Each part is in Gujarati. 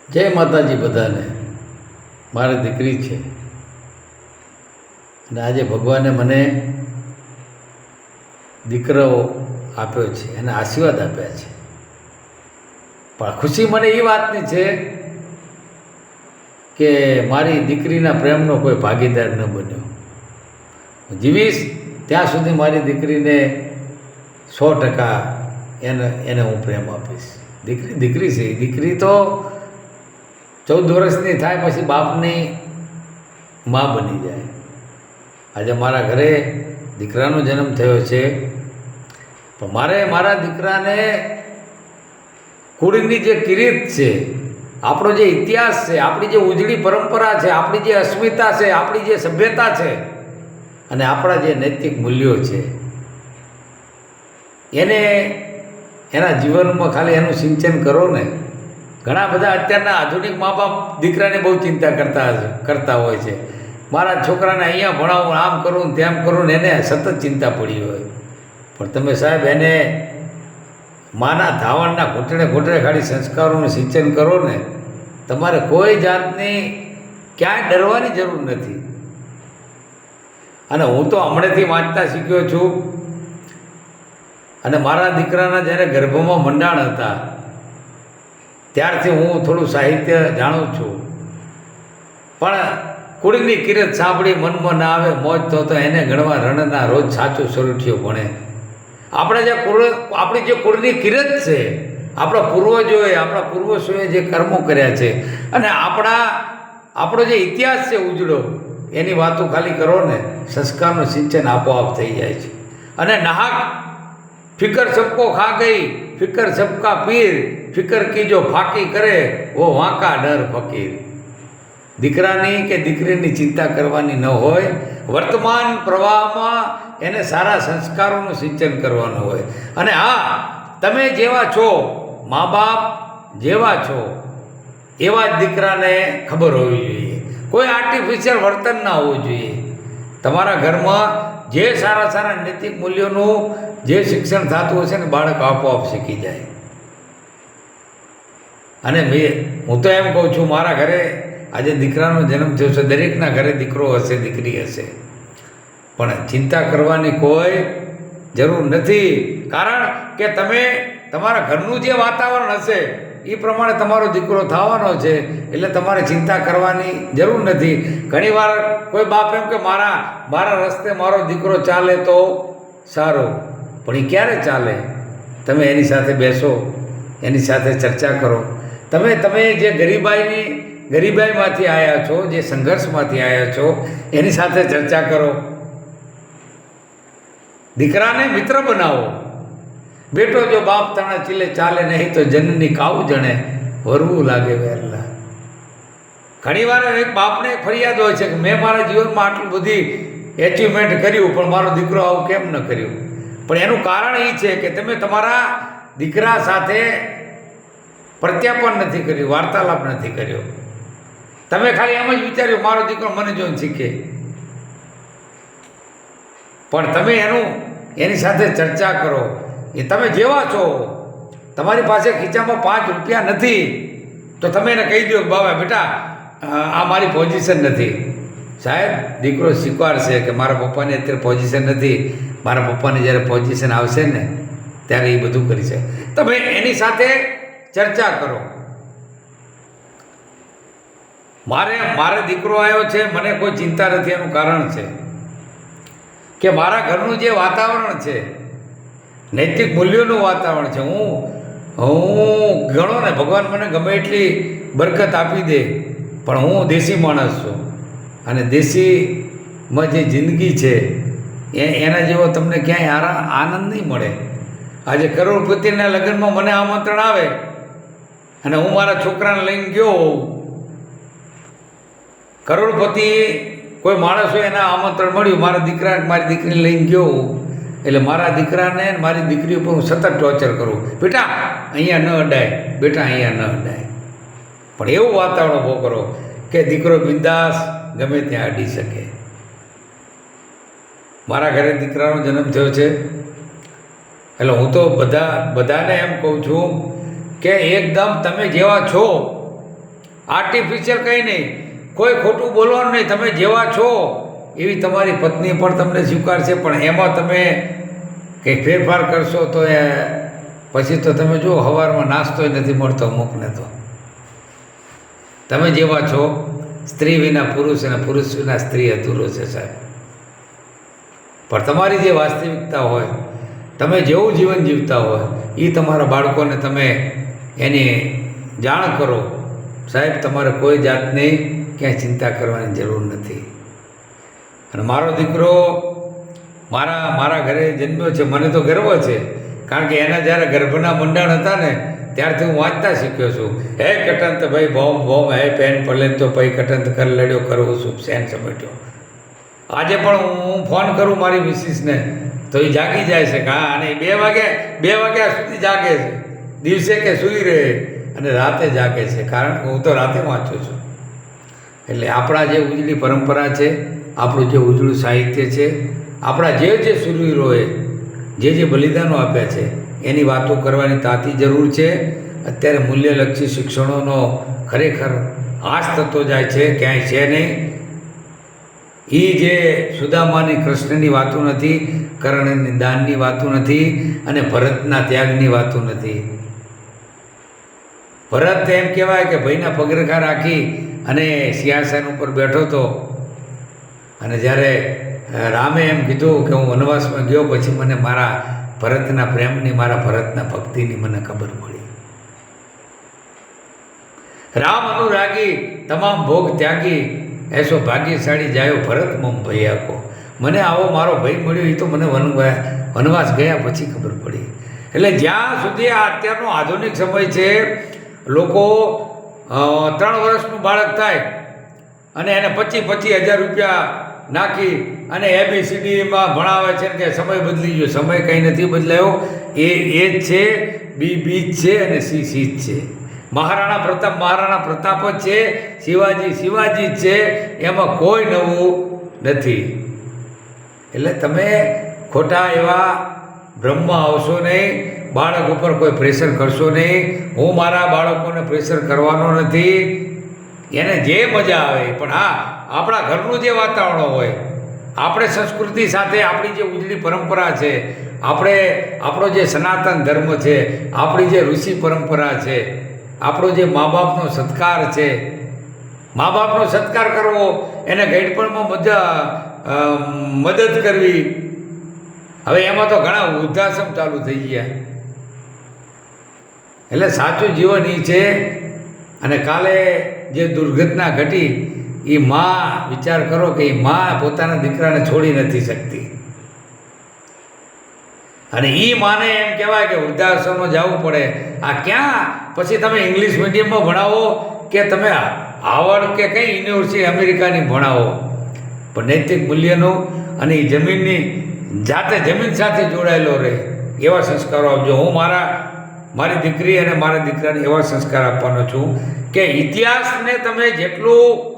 જય માતાજી બધાને. મારી દીકરી છે અને આજે ભગવાને મને દીકરો આપ્યો છે અને આશીર્વાદ આપ્યા છે. પણ ખુશી મને એ વાતની છે કે મારી દીકરીના પ્રેમનો કોઈ ભાગીદાર ન બન્યો. જીવીશ ત્યાં સુધી મારી દીકરીને 100% એને હું પ્રેમ આપીશ. દીકરી છે. દીકરી તો 14 વર્ષની થાય પછી બાપની મા બની જાય. આજે મારા ઘરે દીકરાનો જન્મ થયો છે, પણ મારે મારા દીકરાને કુળની જે કિરીટ છે, આપણો જે ઇતિહાસ છે, આપણી જે ઉજળી પરંપરા છે, આપણી જે અસ્મિતા છે, આપણી જે સભ્યતા છે અને આપણા જે નૈતિક મૂલ્યો છે, એને એના જીવનમાં ખાલી એનું સિંચન કરો ને. ઘણા બધા અત્યારના આધુનિક મા બાપ દીકરાને બહુ ચિંતા કરતા હોય છે. મારા છોકરાને અહીંયા ભણાવું, આમ કરું તેમ કરું ને એને સતત ચિંતા પડી હોય. પણ તમે સાહેબ એને માના ધાવણના ઘૂંટણે ખાલી સંસ્કારોનું સિંચન કરો ને, તમારે કોઈ જાતની ક્યાંય ડરવાની જરૂર નથી. અને હું તો હમણાંથી વાંચતા શીખ્યો છું અને મારા દીકરાના જ્યારે ગર્ભમાં મંડાણ હતા ત્યારથી હું થોડું સાહિત્ય જાણું છું. પણ કુળની કિરત સાંભળી મનમાં ના આવે મોજ તો એને ગણવા રણના રોજ સાચું સોરઠિયો ભણે. આપણી જે કુળની કિરત છે, આપણા પૂર્વજોએ જે કર્મો કર્યા છે અને આપણો જે ઇતિહાસ છે ઉજળો, એની વાતો ખાલી કરો ને, સંસ્કારનું સિંચન આપોઆપ થઈ જાય છે. અને નાહક ફિકર સબકો ખા ગઈ, ફિકર સબકા પીર, ફિકર કી જો ફાકી કરે વો વાંકા ડર ફકીર. દીકરાની કે દીકરીની ચિંતા કરવાની ન હોય. વર્તમાન પ્રવાહમાં એને સારા સંસ્કારોનું સિંચન કરવાનું હોય. અને હા, તમે જેવા છો, મા બાપ જેવા છો, એવા જ દીકરાને ખબર હોવી જોઈએ. કોઈ આર્ટિફિશિયલ વર્તન ના હોવું જોઈએ. તમારા ઘરમાં જે સારા નૈતિક મૂલ્યોનું જે શિક્ષણ થતું હશે ને, બાળક આપોઆપ શીખી જાય. અને હું તો એમ કહું છું, મારા ઘરે આજે દીકરાનો જન્મ થયો છે. દરેકના ઘરે દીકરો હશે, દીકરી હશે, પણ ચિંતા કરવાની કોઈ જરૂર નથી. કારણ કે તમે તમારા ઘરનું જે વાતાવરણ હશે એ પ્રમાણે તમારો દીકરો થવાનો છે, એટલે તમારે ચિંતા કરવાની જરૂર નથી. ઘણીવાર કોઈ બાપ એમ કે મારા રસ્તે મારો દીકરો ચાલે તો સારું, પણ એ ક્યારે ચાલે? તમે એની સાથે બેસો, એની સાથે ચર્ચા કરો. તમે જે ગરીબાઈમાંથી આવ્યા છો, જે સંઘર્ષમાંથી આવ્યા છો, એની સાથે ચર્ચા કરો. દીકરાને મિત્ર બનાવો. બેટો જો બાપ તણા ચીલે ચાલે નહીં તો જનની કાવ જણે વરવું લાગે વહેલા. ઘણીવાર એક બાપને ફરિયાદ હોય છે કે મેં મારા જીવનમાં આટલું બધી એચિવમેન્ટ કર્યું, પણ મારો દીકરો આવું કેમ ન કર્યું? પણ એનું કારણ એ છે કે તમે તમારા દીકરા સાથે પ્રત્યાપન નથી કર્યું, વાર્તાલાપ નથી કર્યો. તમે ખાલી એમ જ વિચાર્યું મારો દીકરો મને જોઈને શીખે. પણ તમે એની સાથે ચર્ચા કરો. એ તમે જેવા છો, તમારી પાસે ખીચામાં 5 રૂપિયા નથી તો તમે એને કહી દો, બાબા બેટા આ મારી પોઝિશન નથી. સાહેબ, દીકરો સ્વીકારશે કે મારા પપ્પાની અત્યારે પોઝિશન નથી, મારા પપ્પાની જ્યારે પોઝિશન આવશે ને ત્યારે એ બધું કરી છે. તમે એની સાથે ચર્ચા કરો. મારે દીકરો આવ્યો છે, મને કોઈ ચિંતા નથી. એનું કારણ છે કે મારા ઘરનું જે વાતાવરણ છે, નૈતિક મૂલ્યોનું વાતાવરણ છે. હું ગણો ને, ભગવાન મને ગમે એટલી બરકત આપી દે, પણ હું દેશી માણસ છું અને દેશીમાં જે જિંદગી છે એના જેવો તમને ક્યાંય આનંદ નહીં મળે. આજે કરોડપતિના લગ્નમાં મને આમંત્રણ આવે અને હું મારા છોકરાને લઈને ગયો હોઉં. કરોડપતિ કોઈ માણસ હોય, એના આમંત્રણ મળ્યું, મારી દીકરીને લઈને ગયો હોઉં, એટલે મારા દીકરાને મારી દીકરી ઉપર હું સતત ટોર્ચર કરું. બેટા અહીંયા ન અડાય, બેટા અહીંયા ન અડાય. પણ એવું વાતાવરણ ઊભો કરો કે દીકરો બિંદાસ ગમે ત્યાં અડી શકે. મારા ઘરે દીકરાનો જન્મ થયો છે, એટલે હું તો બધાને એમ કહું છું કે એકદમ તમે જેવા છો આર્ટિફિશિયલ કંઈ નહીં, કોઈ ખોટું બોલવાનું નહીં. તમે જેવા છો એવી તમારી પત્ની પણ તમને સ્વીકારશે, પણ એમાં તમે કંઈક ફેરફાર કરશો તો એ પછી તો તમે જુઓ સવારમાં નાસ્તોય નથી મળતો અમુકને. તો તમે જેવા છો, સ્ત્રી વિના પુરુષ અને પુરુષ વિના સ્ત્રી અધૂરો છે સાહેબ. પણ તમારી જે વાસ્તવિકતા હોય, તમે જેવું જીવન જીવતા હોય એ તમારા બાળકોને તમે એની જાણ કરો. સાહેબ તમારે કોઈ જાતની ક્યાંય ચિંતા કરવાની જરૂર નથી. અને મારો દીકરો મારા ઘરે જન્મ્યો છે, મને તો ગર્વ છે, કારણ કે એના જ્યારે ગર્ભના મંડાણ હતા ને ત્યારથી હું વાંચતા શીખ્યો છું. હે કટંત ભાઈ ભોમ ભોમ હે પેન પલે તો ભાઈ કટંત કર લડ્યો કરવું શુભ સેન સમેટ્યો. આજે પણ હું ફોન કરું મારી મિસિસને તો એ જાગી જાય છે કે હા, અને 2 વાગ્યા સુધી જાગે છે, દિવસે કે સૂઈ રહે અને રાતે જાગે છે, કારણ કે હું તો રાતે વાંચું છું. એટલે આપણા જે ઉજળી પરંપરા છે, આપણું જે ઉજળું સાહિત્ય છે, આપણા જે શૂરવીરોએ જે બલિદાનો આપ્યા છે એની વાતો કરવાની તાતી જરૂર છે. અત્યારે મૂલ્યલક્ષી શિક્ષણોનો ખરેખર આશ થતો જાય છે, ક્યાંય છે નહીં. એ જે સુદામાની કૃષ્ણની વાતો નથી, કર્ણની દાનની વાતો નથી, અને ભરતના ત્યાગની વાતો નથી. ભરત એમ કહેવાય કે ભાઈના પગરખા રાખી અને સિંહાસન ઉપર બેઠો હતો, અને જ્યારે રામે એમ કીધું કે હું વનવાસમાં ગયો પછી મને મારા ભરતના પ્રેમની, મારા ભરતના ભક્તિની મને ખબર પડી. રામ અનુરાગી તમામ ભોગ ત્યાગી, એસો ભાગ્યશાળી જાયો ભરત મમ ભૈયા કો. મને આવો મારો ભાઈ મળ્યો એ તો મને વનવાસ ગયા પછી ખબર પડી. એટલે જ્યાં સુધી આ અત્યારનો આધુનિક સમય છે, લોકો 3 વર્ષનું બાળક થાય અને એને 25,000 રૂપિયા નાખી અને ABCDમાં ભણાવે છે કે સમય બદલી ગયો. સમય કંઈ નથી બદલાયો. એ જ છે, બી જ છે અને સી જ છે. મહારાણા પ્રતાપ જ છે, શિવાજી જ છે, એમાં કોઈ નવું નથી. એટલે તમે ખોટા એવા બ્રહ્મમાં આવશો નહીં, બાળક ઉપર કોઈ પ્રેશર કરશો નહીં. હું મારા બાળકોને પ્રેશર કરવાનો નથી, એને જે મજા આવે. પણ હા, આપણા ઘરનું જે વાતાવરણ હોય, આપણે સંસ્કૃતિ સાથે આપણી જે ઉજળી પરંપરા છે, આપણો જે સનાતન ધર્મ છે, આપણી જે ઋષિ પરંપરા છે, આપણો જે મા બાપનો સત્કાર છે, મા બાપનો સત્કાર કરવો, એને ગઈડપણમાં મદદ કરવી. હવે એમાં તો ઘણા વૃદ્ધાશ્રમ ચાલુ થઈ ગયા. એટલે સાચું જીવન એ છે. અને કાલે જે દુર્ઘટના ઘટી, એ માં વિચાર કરો કે એ માં પોતાના દીકરાને છોડી નથી શકતી, અને એ માને એમ કહેવાય કે વૃદ્ધાશ્રમમાં જવું પડે. આ ક્યાં પછી તમે ઇંગ્લિશ મીડિયમમાં ભણાવો કે તમે હાવર્ડ કે કઈ યુનિવર્સિટી અમેરિકાની ભણાવો, પણ નૈતિક મૂલ્યનું અને એ જમીનની જમીન સાથે જોડાયેલો રહે એવા સંસ્કારો આપજો. હું મારી દીકરી અને મારા દીકરાને એવા સંસ્કાર આપવાનો છું કે ઇતિહાસને તમે જેટલું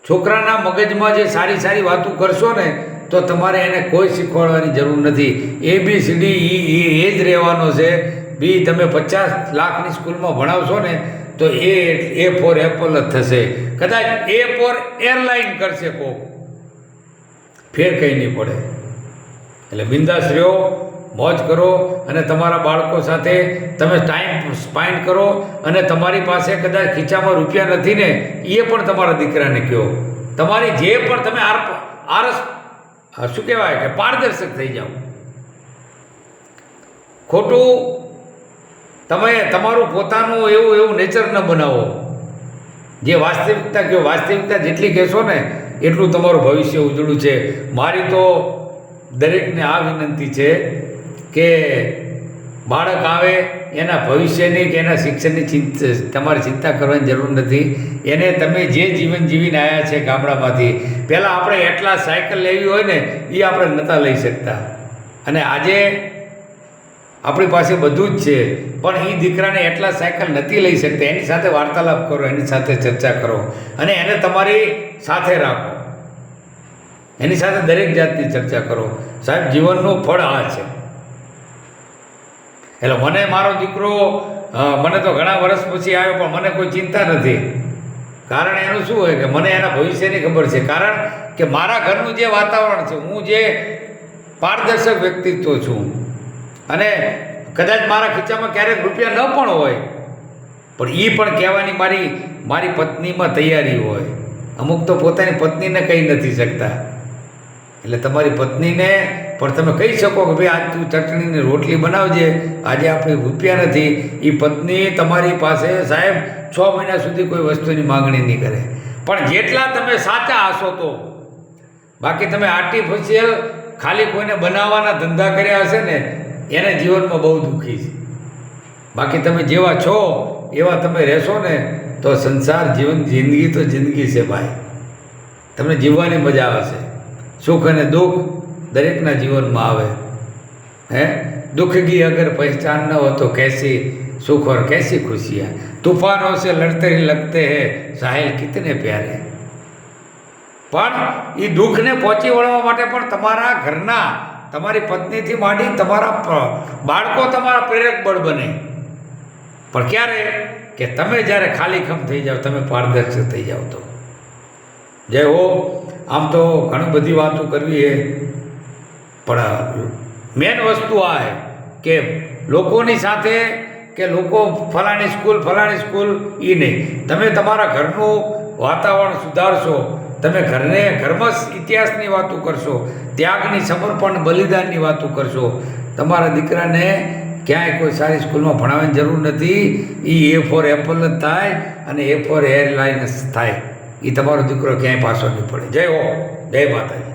છોકરાના મગજમાં જે સારી વાતો કરશો ને, તો તમારે એને કોઈ શીખવાડવાની જરૂર નથી. ABCD એ જ રહેવાનો છે. બી તમે 50 લાખની સ્કૂલમાં ભણાવશો ને તો એ ફોર એપલ જ થશે. કદાચ એ ફોર એરલાઇન કરશે કોક, ફેર કંઈ નહીં પડે. એટલે બિંદાસ રહ્યો, મોજ કરો, અને તમારા બાળકો સાથે તમે ટાઈમ સ્પેન્ડ કરો. અને તમારી પાસે કદાચ ખીચામાં રૂપિયા નથી ને, એ પણ તમારા દીકરાને કહો. તમારી જે પણ તમે શું કહેવાય કે પારદર્શક થઈ જાઓ. ખોટું તમે તમારું પોતાનું એવું નેચર ન બનાવો. જે વાસ્તવિકતા કહો, વાસ્તવિકતા જેટલી કહેશો ને એટલું તમારું ભવિષ્ય ઉજળું છે. મારી તો દરેકને આ વિનંતી છે કે બાળક આવે એના ભવિષ્યની કે એના શિક્ષણની તમારે ચિંતા કરવાની જરૂર નથી. એને તમે જે જીવન જીવીને આવ્યા છે ગામડામાંથી, પહેલાં આપણે એટલા સાયકલ લેવી હોય ને એ આપણે નહોતા લઈ શકતા, અને આજે આપણી પાસે બધું જ છે, પણ એ દીકરાને એટલા સાયકલ નથી લઈ શકતા. એની સાથે વાર્તાલાપ કરો, એની સાથે ચર્ચા કરો, અને એને તમારી સાથે રાખો, એની સાથે દરેક જાતની ચર્ચા કરો. સાહેબ, જીવનનું ફળ આ છે. એટલે મને મારો દીકરો મને તો ઘણા વર્ષ પછી આવ્યો પણ મને કોઈ ચિંતા નથી. કારણ એનું શું હોય કે મને એના ભવિષ્યની ખબર છે. કારણ કે મારા ઘરનું જે વાતાવરણ છે, હું જે પારદર્શક વ્યક્તિત્વ છું, અને કદાચ મારા ખીચામાં ક્યારેક રૂપિયા ન પણ હોય, પણ એ પણ કહેવાની મારી પત્નીમાં તૈયારી હોય. અમુક તો પોતાની પત્નીને કહી નથી શકતા, એટલે તમારી પત્નીને પણ તમે કહી શકો કે ભાઈ આજ તું ચટણીની રોટલી બનાવજે, આજે આપણે રૂપિયા નથી. એ પત્ની તમારી પાસે સાહેબ 6 મહિના સુધી કોઈ વસ્તુની માગણી નહીં કરે. પણ જેટલા તમે સાચા હશો તો, બાકી તમે આર્ટિફિશિયલ ખાલી કોઈને બનાવવાના ધંધા કર્યા હશે ને, એને જીવનમાં બહુ દુઃખી છે. બાકી તમે જેવા છો એવા તમે રહેશો ને તો સંસાર જિંદગી તો જિંદગી છે ભાઈ. તમને જીવવાની મજા આવશે. સુખ અને દુઃખ દરેકના જીવનમાં આવે. दुख की अगर पहचान न हो तो कैसी सुख और कैसी खुशियाँ. तूफानों से लड़ते ही लगते हैं साहिल कितने प्यारे. પણ એ દુઃખને પહોંચી વળવા માટે પણ તમારા ઘરના, તમારી પત્નીથી માંડી તમારા બાળકો તમારા પ્રેરક બળ બને. પણ ક્યારે? કે તમે જ્યારે ખાલીખમ થઈ જાઓ, તમે પારદર્શક થઈ જાઓ તો. જય હો. આમ તો ઘણી બધી વાતો કરવી છે, પણ મેન વસ્તુ આ છે કે લોકોની સાથે કે લોકો ફલાણી સ્કૂલ એ નહીં. તમે તમારા ઘરનું વાતાવરણ સુધારશો, તમે ઘરમાં ઇતિહાસની વાતો કરશો, ત્યાગની, સમર્પણ, બલિદાનની વાતો કરશો. તમારા દીકરાને ક્યાંય કોઈ સારી સ્કૂલમાં ભણાવવાની જરૂર નથી. એ ફોર એપલ જ થાય અને એ ફોર એરલાઇન્સ થાય. એ તમારો દીકરો ક્યાંય પાછો નહીં પડે. જય હો. જય માતાજી.